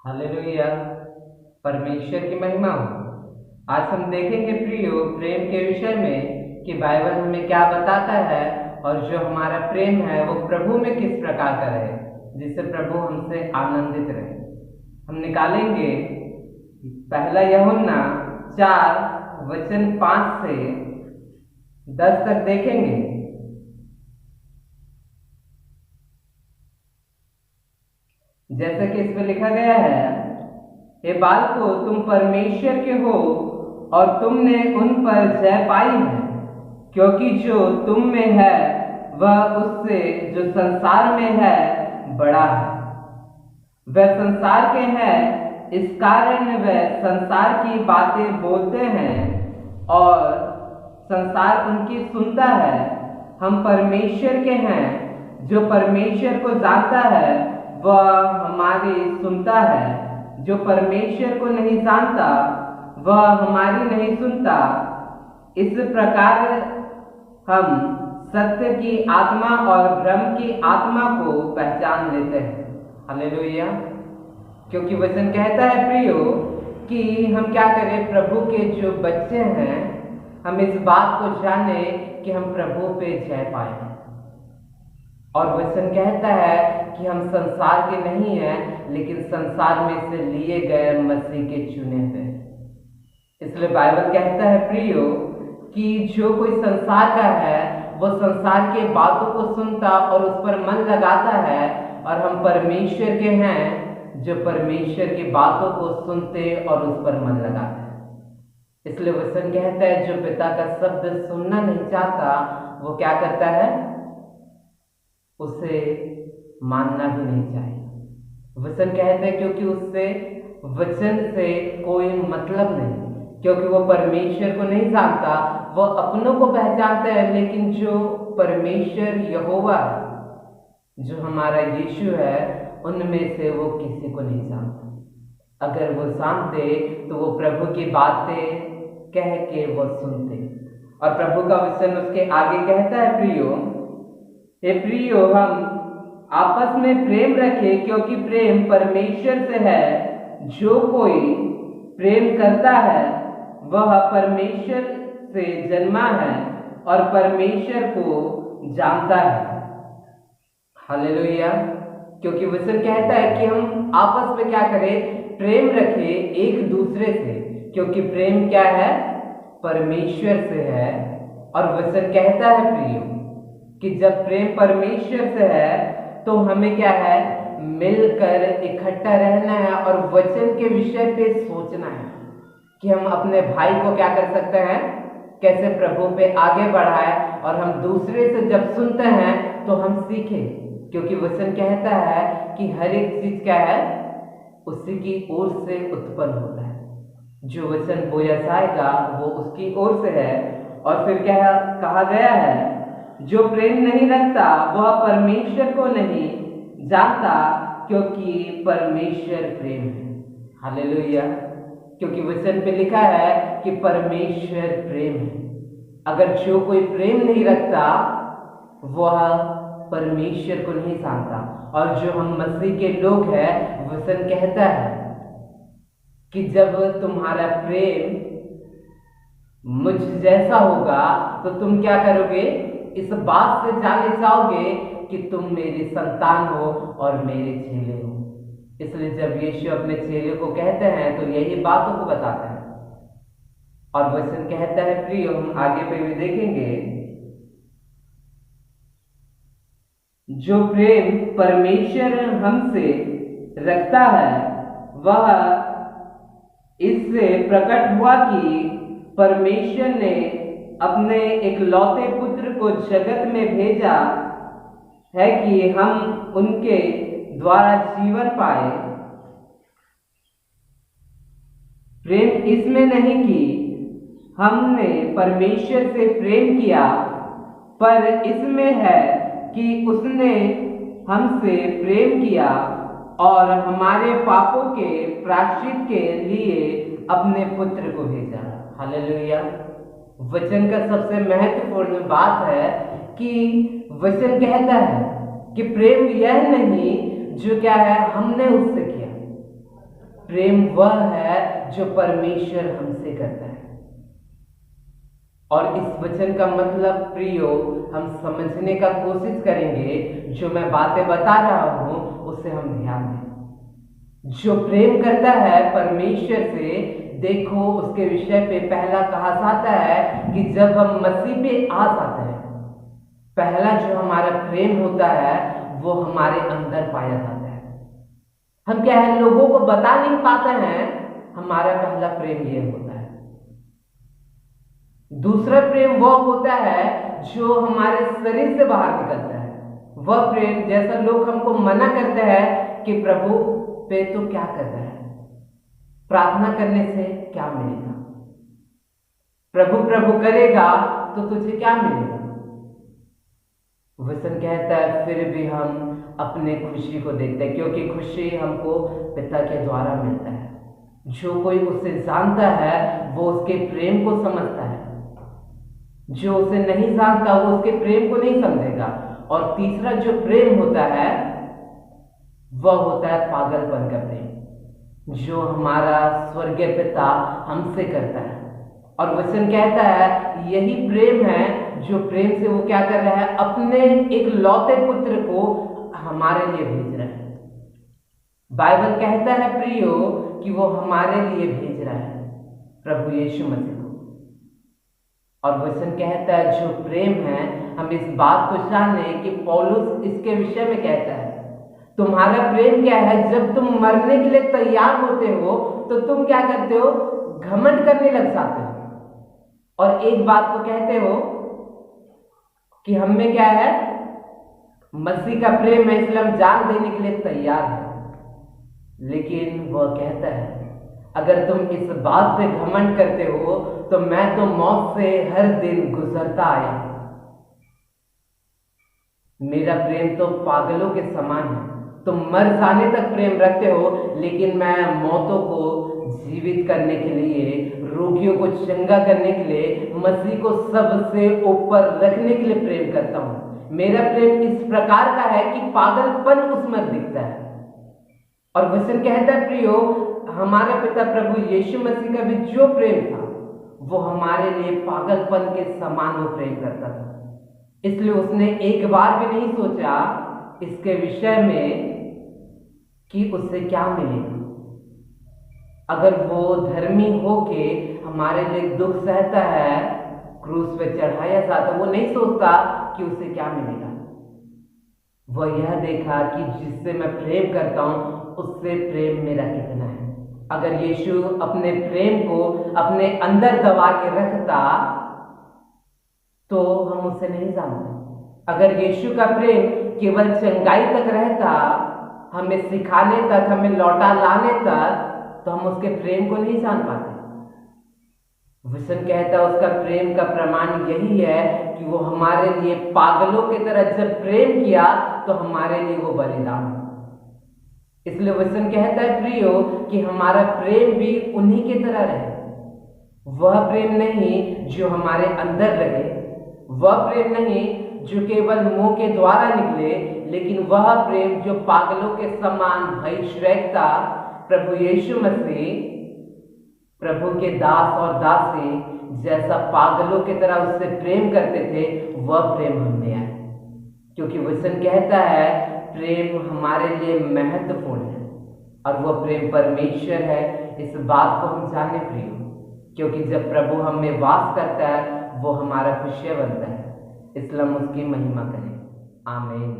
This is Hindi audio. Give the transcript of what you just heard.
हालेलुया। परमेश्वर की महिमा हो। आज हम देखेंगे प्रियो प्रेम के विषय में कि बाइबल हमें क्या बताता है और जो हमारा प्रेम है वो प्रभु में किस प्रकार का रहे, जिससे प्रभु हमसे आनंदित रहे। हम निकालेंगे पहला यूहन्ना 4 वचन 5 से 10 तक देखेंगे। जैसा कि इसमें लिखा गया है, हे बालकों, तुम परमेश्वर के हो और तुमने उन पर जय पाई है, क्योंकि जो तुम में है वह उससे जो संसार में है बड़ा है। वह संसार के हैं, इस कारण वह संसार की बातें बोलते हैं और संसार उनकी सुनता है। हम परमेश्वर के हैं, जो परमेश्वर को जानता है वह हमारी सुनता है। जो परमेश्वर को नहीं जानता वह हमारी नहीं सुनता। इस प्रकार हम सत्य की आत्मा और भ्रम की आत्मा को पहचान लेते हैं। हालेलुया। क्योंकि वचन कहता है प्रियो कि हम क्या करें, प्रभु के जो बच्चे हैं हम इस बात को जाने कि हम प्रभु पे जय पाए। और वचन कहता है कि हम संसार के नहीं हैं, लेकिन संसार में से लिए गए मसीह के चुने हुए। इसलिए बाइबल कहता है प्रियो कि जो कोई संसार का है वो संसार के बातों को सुनता और उस पर मन लगाता है, और हम परमेश्वर के हैं जो परमेश्वर की बातों को सुनते और उस पर मन लगाते हैं। इसलिए वचन कहता है जो पिता का शब्द सुनना नहीं चाहता वो क्या करता है, उसे मानना भी नहीं चाहिए। वचन कहते हैं क्योंकि उससे वचन से कोई मतलब नहीं, क्योंकि वो परमेश्वर को नहीं जानता, वो अपनों को पहचानता है, लेकिन जो परमेश्वर यहोवा है, जो हमारा यीशु है, उनमें से वो किसी को नहीं जानता। अगर वो जानते तो वो प्रभु की बातें कह के वो सुनते। और प्रभु का वचन उसके आगे कहता है प्रियो, हे प्रियो, हम आपस में प्रेम रखें, क्योंकि प्रेम परमेश्वर से है। जो कोई प्रेम करता है वह परमेश्वर से जन्मा है और परमेश्वर को जानता है। हालेलुया। क्योंकि वचन कहता है कि हम आपस में क्या करें, प्रेम रखें एक दूसरे से, क्योंकि प्रेम क्या है, परमेश्वर से है। और वचन कहता है प्रियो कि जब प्रेम परमेश्वर से है तो हमें क्या है, मिलकर इकट्ठा रहना है और वचन के विषय पे सोचना है कि हम अपने भाई को क्या कर सकते हैं, कैसे प्रभु पे आगे बढ़ाए। और हम दूसरे से जब सुनते हैं तो हम सीखें, क्योंकि वचन कहता है कि हर एक चीज क्या है, उसी की ओर से उत्पन्न होता है। जो वचन बोया जाएगा वो उसकी ओर से है। और फिर क्या कहा गया है, जो प्रेम नहीं रखता वह परमेश्वर को नहीं जानता, क्योंकि परमेश्वर प्रेम है। हालेलुया। क्योंकि वचन पे लिखा है कि परमेश्वर प्रेम है। अगर जो कोई प्रेम नहीं रखता वह परमेश्वर को नहीं जानता। और जो हम मसीह के लोग हैं, वचन कहता है कि जब तुम्हारा प्रेम मुझ जैसा होगा तो तुम क्या करोगे, इस बात से जाने जाओगे कि तुम मेरी संतान हो और मेरे चेले हो। इसलिए जब यीशु अपने चेले को कहते हैं तो यही बातों को बताते हैं। और वचन कहता है प्रियो, हम आगे पे भी देखेंगे, जो प्रेम परमेश्वर हमसे रखता है वह इससे प्रकट हुआ कि परमेश्वर ने अपने इकलौते पुत्र को जगत में भेजा है कि हम उनके द्वारा जीवन पाए। प्रेम इसमें नहीं कि हमने परमेश्वर से प्रेम किया, पर इसमें है कि उसने हमसे प्रेम किया और हमारे पापों के प्रायश्चित के लिए अपने पुत्र को भेजा। हालेलुया। वचन का सबसे महत्वपूर्ण बात है कि वचन कहता है कि प्रेम यह नहीं जो क्या है हमने उससे किया, प्रेम वह है जो परमेश्वर हमसे करता है। और इस वचन का मतलब प्रियो हम समझने का कोशिश करेंगे। जो मैं बातें बता रहा हूं उसे हम ध्यान दें। जो प्रेम करता है परमेश्वर से, देखो उसके विषय पे पहला कहा जाता है कि जब हम मसीह पे आ जाते हैं, पहला जो हमारा प्रेम होता है वो हमारे अंदर पाया जाता है। हम क्या है, लोगों को बता नहीं पाते हैं। हमारा पहला प्रेम ये होता है। दूसरा प्रेम वह होता है जो हमारे शरीर से बाहर निकलता है। वह प्रेम जैसा लोग हमको मना करते हैं कि प्रभु पे तो क्या कर रहा है, प्रार्थना करने से क्या मिलेगा, प्रभु प्रभु करेगा तो तुझे क्या मिलेगा। वचन कहता है फिर भी हम अपने खुशी को देखते हैं, क्योंकि खुशी हमको पिता के द्वारा मिलता है। जो कोई उसे जानता है वो उसके प्रेम को समझता है, जो उसे नहीं जानता वो उसके प्रेम को नहीं समझेगा। और तीसरा जो प्रेम होता है वह होता है पागलपन का प्रेम, जो हमारा स्वर्गीय पिता हमसे करता है। और वचन कहता है यही प्रेम है जो प्रेम से वो क्या कर रहा है, अपने एक लौते पुत्र को हमारे लिए भेज रहा है। बाइबल कहता है प्रियो कि वो हमारे लिए भेज रहा है प्रभु यीशु मसीह को। और वचन कहता है जो प्रेम है, हम इस बात को जाने कि पौलुस इसके विषय में कहता है तुम्हारा प्रेम क्या है, जब तुम मरने के लिए तैयार होते हो तो तुम क्या करते हो, घमंड करने लग जाते हो। और एक बात को कहते हो कि हम में क्या है, मसीह का प्रेम है इसलिए हम जान देने के लिए तैयार हैं। लेकिन वह कहता है अगर तुम इस बात पे घमंड करते हो तो मैं तो मौत से हर दिन गुजरता आया, मेरा प्रेम तो पागलों के समान है। तुम मर जाने तक प्रेम रखते हो, लेकिन मैं मौतों को जीवित करने के लिए, रोगियों को चंगा करने के लिए, मसीह को सबसे ऊपर रखने के लिए प्रेम करता हूं। मेरा प्रेम इस प्रकार का है कि पागलपन उसमें दिखता है। और वचन कहता है प्रियो हमारा पिता प्रभु यीशु मसीह का भी जो प्रेम था वो हमारे लिए पागलपन के समान वो प्रेम करता था। इसलिए उसने एक बार भी नहीं सोचा इसके विषय में कि उससे क्या मिलेगा। अगर वो धर्मी होके हमारे लिए दुख सहता है, क्रूस पे चढ़ाया जाता, वो नहीं सोचता कि उसे क्या मिलेगा। वह यह देखा कि जिससे मैं प्रेम करता हूं उससे प्रेम मेरा कितना है। अगर यीशु अपने प्रेम को अपने अंदर दबा के रखता तो हम उसे नहीं जानते। अगर यीशु का प्रेम केवल चंगाई तक रहता, हमें सिखाने तक, हमें लौटा लाने तक, तो हम उसके प्रेम को नहीं जान पाते। वचन कहता है उसका प्रेम का प्रमाण यही है कि वो हमारे लिए पागलों की तरह जब प्रेम किया तो हमारे लिए वो बलिदान। इसलिए वचन कहता है प्रियो कि हमारा प्रेम भी उन्हीं की तरह रहे। वह प्रेम नहीं जो हमारे अंदर रहे, वह प्रेम नहीं जो केवल मुंह के द्वारा निकले, लेकिन वह प्रेम जो पागलों के समान भयश्वेकता प्रभु यीशु मसीह, प्रभु के दास और दासी जैसा पागलों की तरह उससे प्रेम करते थे, वह प्रेम हमने आया। क्योंकि वचन कहता है प्रेम हमारे लिए महत्वपूर्ण है और वह प्रेम परमेश्वर है। इस बात को हम जाने प्रिय, क्योंकि जब प्रभु हम में वास करता है वो हमारा खुशियां बनता है, इसलिए हम उसकी महिमा करें। आमीन।